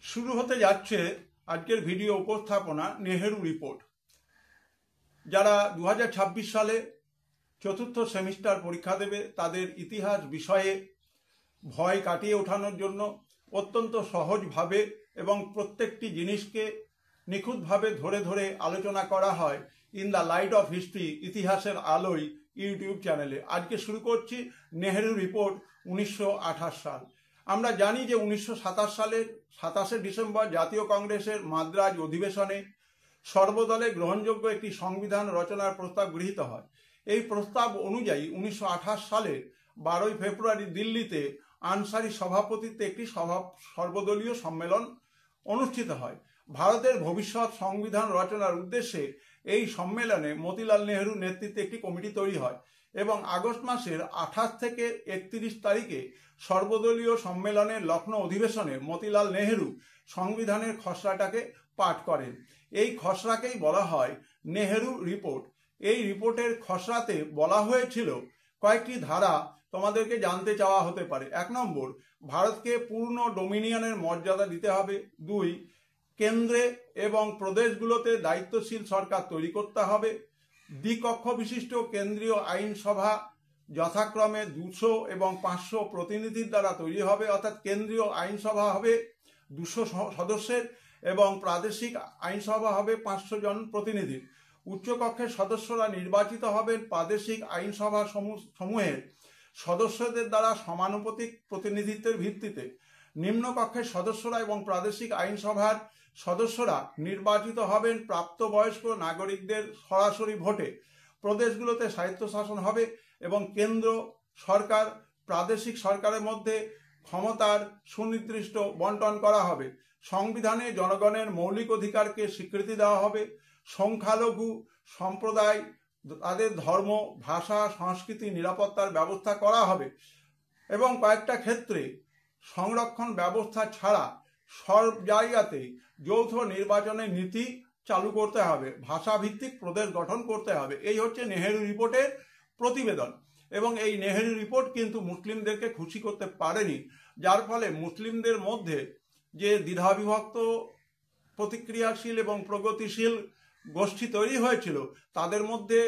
শুরু হতে যাচ্ছে আজকের ভিডিও উপস্থাপনা নেহেরু রিপোর্ট। যারা 2026 সালে চতুর্থ সেমিস্টার পরীক্ষা দেবে তাদের ইতিহাস বিষয়ে ভয় কাটিয়ে ওঠানোর জন্য অত্যন্ত সহজভাবে এবং প্রত্যেকটি জিনিসকে নিখুঁতভাবে ধরে ধরে আলোচনা করা হয় in the light off history, ইতিহাসের আলোয় ইউটিউব চ্যানেলে। আজকে শুরু করছি নেহেরু রিপোর্ট 1928 সাল। আমরা জানি যে 1927 সালের 27শে ডিসেম্বর জাতীয় কংগ্রেসের মাদ্রাজ অধিবেশনে সর্বদলে গ্রহণযোগ্য একটি সংবিধান রচনার প্রস্তাব গৃহীত হয়। এই প্রস্তাব অনুযায়ী 1928 সালের 12ই ফেব্রুয়ারি দিল্লিতে আনসারি সভাপতিত্বে একটি সর্বদলীয় সম্মেলন অনুষ্ঠিত হয়। ভারতের ভবিষ্যৎ সংবিধান রচনার উদ্দেশ্যে এই সম্মেলনে মতিলাল নেহেরুর নেতৃত্বে একটি কমিটি তৈরি হয় এবং আগস্ট মাসের 28 থেকে 31 তারিখে সর্বদলীয় সম্মেলনের লখনৌ অধিবেশনে মতিলাল নেহেরু সংবিধানের খসড়াটাকে পাঠ করেন। এই খসড়াকেই বলা হয় নেহেরু রিপোর্ট। এই রিপোর্টের খসড়াতে বলা হয়েছিল কয়েকটি ধারা তোমাদেরকে জানতে চাওয়া হতে পারে। 1 নম্বর, ভারতকে পূর্ণ ডোমিনিয়নের মর্যাদা দিতে হবে। 2, কেন্দ্রে এবং প্রদেশগুলোতে দায়িত্বশীল সরকার তৈরি করতে হবে। দ্বিকক্ষ বিশিষ্ট কেন্দ্রীয় আইনসভা যথাক্রমে 200 এবং 500 প্রতিনিধির দ্বারা তৈরি হবে, অর্থাৎ কেন্দ্রীয় আইনসভা হবে 200 সদস্যের এবং প্রাদেশিক আইনসভা হবে 500 জন প্রতিনিধির। উচ্চকক্ষের সদস্যরা নির্বাচিত হবেন প্রাদেশিক আইনসভা সমূহের সদস্যদের দ্বারা সমানুপাতিক প্রতিনিধিত্বের ভিত্তিতে। নিম্নকক্ষের সদস্যরা এবং প্রাদেশিক আইনসভার সদস্যরা নির্বাচিত হবেন প্রাপ্তবয়স্ক নাগরিকদের সরাসরি ভোটে। প্রদেশগুলোতে স্বায়ত্তশাসন হবে এবং কেন্দ্র সরকার প্রাদেশিক সরকারের মধ্যে ক্ষমতার সুনির্দিষ্ট বন্টন করা হবে। সংবিধানে জনগণের মৌলিক অধিকারকে স্বীকৃতি দেওয়া হবে। সংখ্যালঘু সম্প্রদায় তাদের ধর্ম, ভাষা, সংস্কৃতি নিরাপত্তার ব্যবস্থা করা হবে এবং কয়েকটা ক্ষেত্রে সংরক্ষণ ব্যবস্থা ছাড়া সব জায়গাতে যৌথ নির্বাচনের নীতি চালু করতে হবে। ভাষাভিত্তিক প্রদেশ গঠন করতে হবে। এই হচ্ছে নেহেরু রিপোর্টের প্রতিবেদন এবং এই নেহেরু রিপোর্ট কিন্তু মুসলিমদেরকে খুশি করতে পারেনি, যার ফলে মুসলিমদের মধ্যে যে দ্বিধাবিভক্ত প্রতিক্রিয়াশীল এবং প্রগতিশীল গোষ্ঠী তৈরি হয়েছিল তাদের মধ্যে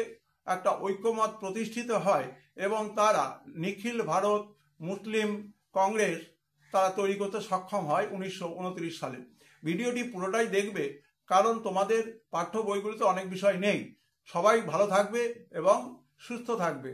একটা ঐক্যমত প্রতিষ্ঠিত হয় এবং তারা নিখিল ভারত মুসলিম কংগ্রেস তারা তৈরি করতে সক্ষম হয় 1929 সালে। ভিডিওটি পুরোটাই দেখবে, কারণ তোমাদের পাঠ্য বইগুলিতে অনেক বিষয় নেই। সবাই ভালো থাকবে এবং সুস্থ থাকবে।